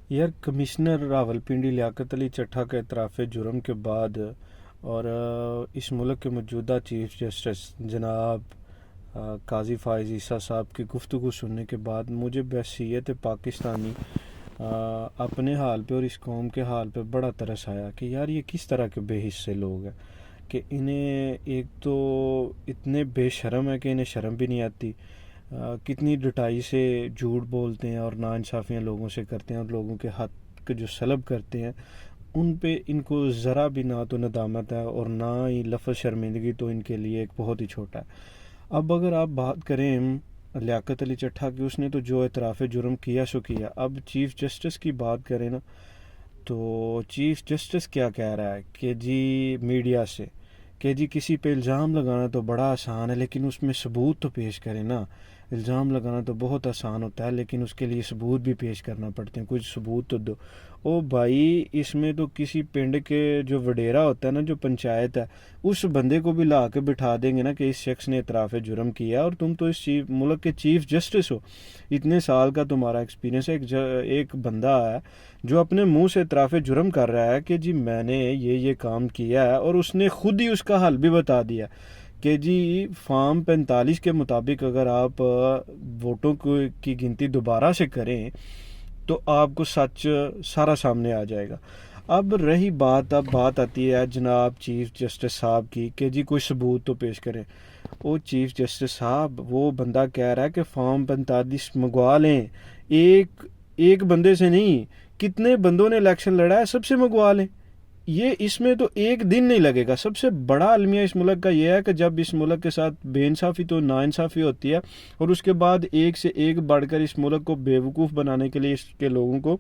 یار کمشنر راولپنڈی لیاقت علی چٹھا کا اعتراف جرم کے بعد اور اس ملک کے موجودہ چیف جسٹس جناب قاضی فائز عیسیٰ صاحب کی گفتگو سننے کے بعد مجھے بحیثیت پاکستانی اپنے حال پہ اور اس قوم کے حال پہ بڑا ترس آیا کہ یار یہ کس طرح کے بے حصے لوگ ہیں کہ انہیں ایک تو اتنے بے شرم ہے کہ انہیں شرم بھی نہیں آتی، کتنی ڈٹائی سے جھوٹ بولتے ہیں اور ناانصافیاں لوگوں سے کرتے ہیں اور لوگوں کے حق جو سلب کرتے ہیں ان پہ ان کو ذرا بھی نہ تو ندامت ہے اور نہ ہی لفظ شرمندگی تو ان کے لیے ایک بہت ہی چھوٹا ہے۔ اب اگر آپ بات کریں لیاقت علی چٹھا کی، اس نے تو جو اعتراف جرم کیا سو کیا، اب چیف جسٹس کی بات کریں نا تو چیف جسٹس کیا کہہ رہا ہے کہ جی میڈیا سے کہ جی کسی پہ الزام لگانا تو بڑا آسان ہے لیکن اس میں ثبوت تو پیش کریں نا۔ الزام لگانا تو بہت آسان ہوتا ہے لیکن اس کے لیے ثبوت بھی پیش کرنا پڑتے ہیں، کچھ ثبوت تو دو۔ او بھائی اس میں تو کسی پنڈ کے جو وڈیرا ہوتا ہے نا، جو پنچایت ہے، اس بندے کو بھی لا کے بٹھا دیں گے نا کہ اس شخص نے اعتراف جرم کیا، اور تم تو اس ملک کے چیف جسٹس ہو، اتنے سال کا تمہارا ایکسپیرینس ہے۔ ایک بندہ ہے جو اپنے منہ سے اعتراف جرم کر رہا ہے کہ جی میں نے یہ کام کیا ہے، اور اس نے خود ہی اس کا حل بھی بتا دیا کہ جی فارم 45 کے مطابق اگر آپ ووٹوں کی گنتی دوبارہ سے کریں تو آپ کو سچ سارا سامنے آ جائے گا۔ اب رہی بات، اب بات آتی ہے جناب چیف جسٹس صاحب کی کہ جی کوئی ثبوت تو پیش کریں۔ وہ چیف جسٹس صاحب، وہ بندہ کہہ رہا ہے کہ فارم 45 منگوا لیں، ایک بندے سے نہیں، کتنے بندوں نے الیکشن لڑا ہے سب سے منگوا لیں، یہ اس میں تو ایک دن نہیں لگے گا۔ سب سے بڑا المیہ اس ملک کا یہ ہے کہ جب اس ملک کے ساتھ بے انصافی تو ناانصافی ہوتی ہے، اور اس کے بعد ایک سے ایک بڑھ کر اس ملک کو بیوقوف بنانے کے لیے اس کے لوگوں کو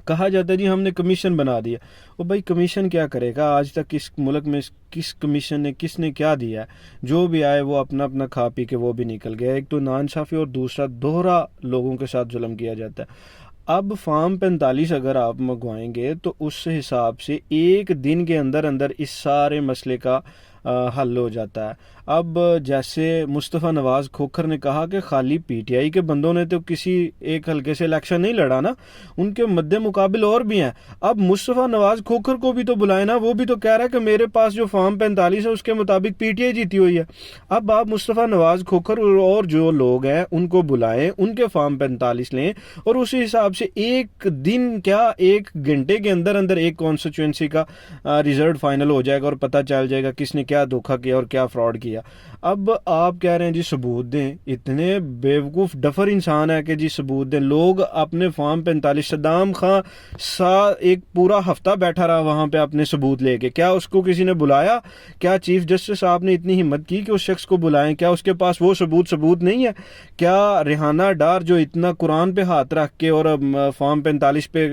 کہا جاتا ہے جی ہم نے کمیشن بنا دیا۔ وہ بھائی کمیشن کیا کرے گا؟ آج تک اس ملک میں کس کمیشن نے کس نے کیا دیا ہے؟ جو بھی آئے وہ اپنا کھا پی کے وہ بھی نکل گیا۔ ایک تو ناانصافی اور دوسرا دوہرا لوگوں کے ساتھ ظلم کیا جاتا ہے۔ اب فارم 45 اگر آپ منگوائیں گے تو اس حساب سے ایک دن کے اندر اس سارے مسئلے کا حل ہو جاتا ہے۔ اب جیسے مصطفیٰ نواز کھوکھر نے کہا کہ خالی پی ٹی آئی کے بندوں نے تو کسی ایک حلقے سے الیکشن نہیں لڑا نا، ان کے مد مقابل اور بھی ہیں۔ اب مصطفیٰ نواز کھوکھر کو بھی تو بلائیں نا، وہ بھی تو کہہ رہا ہے کہ میرے پاس جو فارم 45 ہے اس کے مطابق پی ٹی آئی جیتی ہوئی ہے۔ اب آپ مصطفیٰ نواز کھوکھر اور جو لوگ ہیں ان کو بلائیں، ان کے فارم 45 لیں، اور اسی حساب سے ایک دن کیا ایک گھنٹے کے اندر ایک کانسٹیچوئنسی کا ریزلٹ فائنل ہو جائے گا اور پتہ چل جائے گا کس نے کیا دھوکہ کیا اور کیا فراڈ کیا۔ اب آپ کہہ رہے ہیں جی ثبوت دیں، اتنے بیوقوف ڈفر انسان ہے کہ جی ثبوت دیں۔ لوگ اپنے فارم 45، صدام خان ایک پورا ہفتہ بیٹھا رہا وہاں پہ اپنے ثبوت لے کے، کیا اس کو کسی نے بلایا؟ کیا چیف جسٹس صاحب نے اتنی ہمت کی کہ اس شخص کو بلائیں؟ کیا اس کے پاس وہ ثبوت نہیں ہے؟ کیا ریحانہ ڈار جو اتنا قرآن پہ ہاتھ رکھ کے اور فارم 45 پہ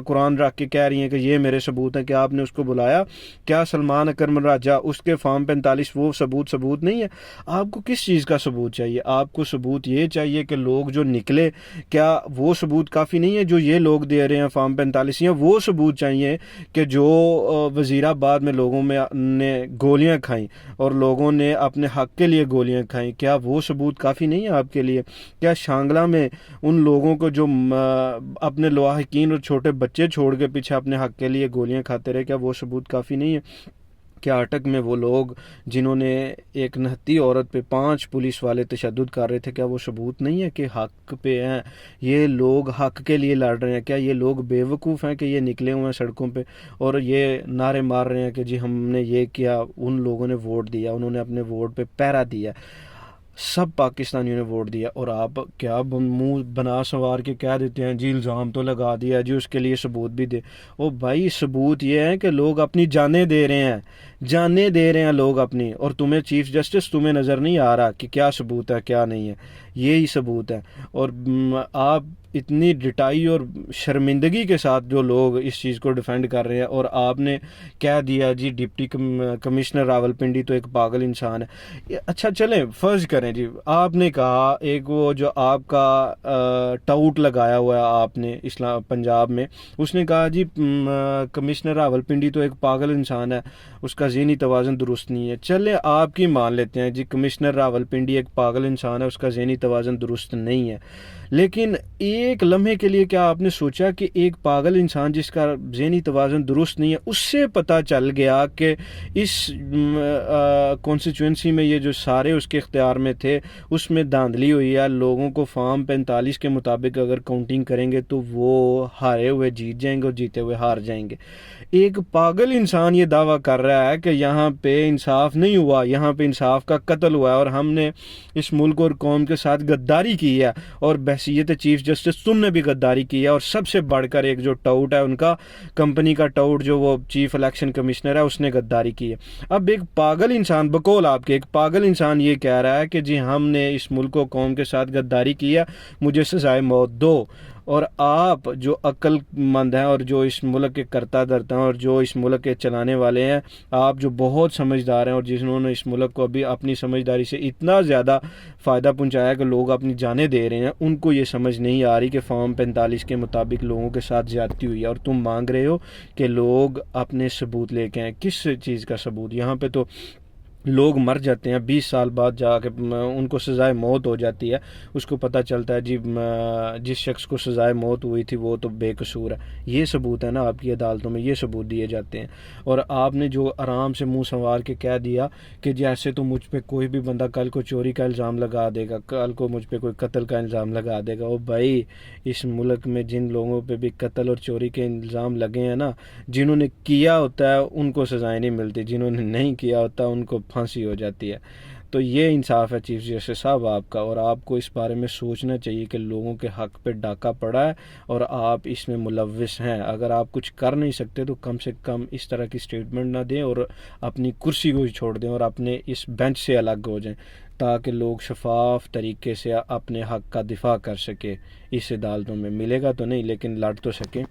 قرآن رکھ کے کہہ رہی ہیں کہ یہ میرے ثبوت ہیں، کیا آپ نے اس کو بلایا؟ کیا سلمان اکرم راجہ اس کے فارم 45 وہ ثبوت نہیں ہے؟ آپ کو کس چیز کا ثبوت چاہیے؟ آپ کو ثبوت یہ چاہیے کہ لوگ جو نکلے، کیا وہ ثبوت کافی نہیں ہے جو یہ لوگ دے رہے ہیں فارم 45؟ یا وہ ثبوت چاہیے کہ جو وزیر آباد میں لوگوں نے گولیاں کھائیں اور لوگوں نے اپنے حق کے لیے گولیاں کھائیں، کیا وہ ثبوت کافی نہیں ہے آپ کے لیے؟ کیا شانگلہ میں ان لوگوں کو جو اپنے لواحقین اور چھوٹے بچے چھوڑ کے پیچھے اپنے حق کے لیے گولیاں کھاتے رہے، کیا وہ ثبوت کافی نہیں ہے؟ کیا اٹک میں وہ لوگ جنہوں نے ایک نہتی عورت پہ 5 پولیس والے تشدد کر رہے تھے، کیا وہ ثبوت نہیں ہے کہ حق پہ ہیں یہ لوگ، حق کے لیے لڑ رہے ہیں؟ کیا یہ لوگ بے وقوف ہیں کہ یہ نکلے ہوئے ہیں سڑکوں پہ اور یہ نعرے مار رہے ہیں کہ جی ہم نے یہ کیا، ان لوگوں نے ووٹ دیا، انہوں نے اپنے ووٹ پہ پہرا دیا، سب پاکستانیوں نے ووٹ دیا، اور آپ کیا منہ بنا سنوار کے کہہ دیتے ہیں جی الزام تو لگا دیا جی اس کے لیے ثبوت بھی دے۔ او بھائی ثبوت یہ ہے کہ لوگ اپنی جانیں دے رہے ہیں لوگ اپنی، اور تمہیں چیف جسٹس تمہیں نظر نہیں آ رہا کہ کیا ثبوت ہے کیا نہیں ہے؟ یہی ثبوت ہے۔ اور آپ اتنی ڈٹائی اور شرمندگی کے ساتھ جو لوگ اس چیز کو ڈیفینڈ کر رہے ہیں، اور آپ نے کہہ دیا جی ڈپٹی کمشنر راولپنڈی تو ایک پاگل انسان ہے۔ اچھا چلیں فرض کریں جی، آپ نے کہا ایک وہ جو آپ کا ٹاؤٹ لگایا ہوا ہے آپ نے پنجاب میں، اس نے کہا جی کمشنر راولپنڈی تو ایک پاگل انسان ہے، اس کا ذہنی توازن درست نہیں ہے۔ چلیں آپ کی مان لیتے ہیں جی کمشنر راولپنڈی ایک پاگل انسان ہے، اس کا ذہنی توازن درست نہیں ہے، لیکن ایک لمحے کے لیے کیا آپ نے سوچا کہ ایک پاگل انسان جس کا ذہنی توازن درست نہیں ہے، اس سے پتہ چل گیا کہ اس کانسٹیچوئنسی میں یہ جو سارے اس کے اختیار میں تھے اس میں دھاندلی ہوئی ہے، لوگوں کو فارم 45 کے مطابق اگر کاؤنٹنگ کریں گے تو وہ ہارے ہوئے جیت جائیں گے اور جیتے ہوئے ہار جائیں گے۔ ایک پاگل انسان یہ دعویٰ کر رہا ہے کہ یہاں پہ انصاف نہیں ہوا، یہاں پہ انصاف کا قتل ہوا ہے اور ہم نے اس ملک اور قوم کے ساتھ غداری کی ہے، اور بحیثیت چیف جسٹس تم نے بھی غداری کی ہے، اور سب سے بڑھ کر ایک جو ٹاؤٹ ہے ان کا کمپنی کا ٹاؤٹ جو وہ چیف الیکشن کمشنر ہے اس نے غداری کی ہے۔ اب ایک پاگل انسان بقول آپ کے ایک پاگل انسان یہ کہہ رہا ہے کہ جی ہم نے اس ملک و قوم کے ساتھ غداری کی ہے، مجھے سزائے موت دو، اور آپ جو عقل مند ہیں اور جو اس ملک کے کرتا دھرتا ہیں اور جو اس ملک کے چلانے والے ہیں، آپ جو بہت سمجھدار ہیں اور جنہوں نے اس ملک کو ابھی اپنی سمجھداری سے اتنا زیادہ فائدہ پہنچایا کہ لوگ اپنی جانیں دے رہے ہیں، ان کو یہ سمجھ نہیں آ رہی کہ فارم 45 کے مطابق لوگوں کے ساتھ زیادتی ہوئی ہے، اور تم مانگ رہے ہو کہ لوگ اپنے ثبوت لے کے آئیں۔ کس چیز کا ثبوت؟ یہاں پہ تو لوگ مر جاتے ہیں 20 سال بعد جا کے ان کو سزائے موت ہو جاتی ہے، اس کو پتہ چلتا ہے جی جس شخص کو سزائے موت ہوئی تھی وہ تو بے قصور ہے۔ یہ ثبوت ہے نا آپ کی عدالتوں میں، یہ ثبوت دیے جاتے ہیں۔ اور آپ نے جو آرام سے منہ سنوار کے کہہ دیا کہ جیسے تو مجھ پہ کوئی بھی بندہ کل کو چوری کا الزام لگا دے گا، کل کو مجھ پہ کوئی قتل کا الزام لگا دے گا۔ او بھائی، اس ملک میں جن لوگوں پہ بھی قتل اور چوری کے الزام لگے ہیں نا، جنہوں نے کیا ہوتا ہے ان کو سزائیں نہیں ملتی، جنہوں نے نہیں کیا ہوتا ان کو پھانسی ہو جاتی ہے۔ تو یہ انصاف ہے چیف جسٹس صاحب آپ کا، اور آپ کو اس بارے میں سوچنا چاہیے کہ لوگوں کے حق پہ ڈاکہ پڑا ہے اور آپ اس میں ملوث ہیں۔ اگر آپ کچھ کر نہیں سکتے تو کم سے کم اس طرح کی سٹیٹمنٹ نہ دیں اور اپنی کرسی کو ہی چھوڑ دیں اور اپنے اس بینچ سے الگ ہو جائیں، تاکہ لوگ شفاف طریقے سے اپنے حق کا دفاع کر سکے۔ اس عدالتوں میں ملے گا تو نہیں لیکن لڑ تو سکیں۔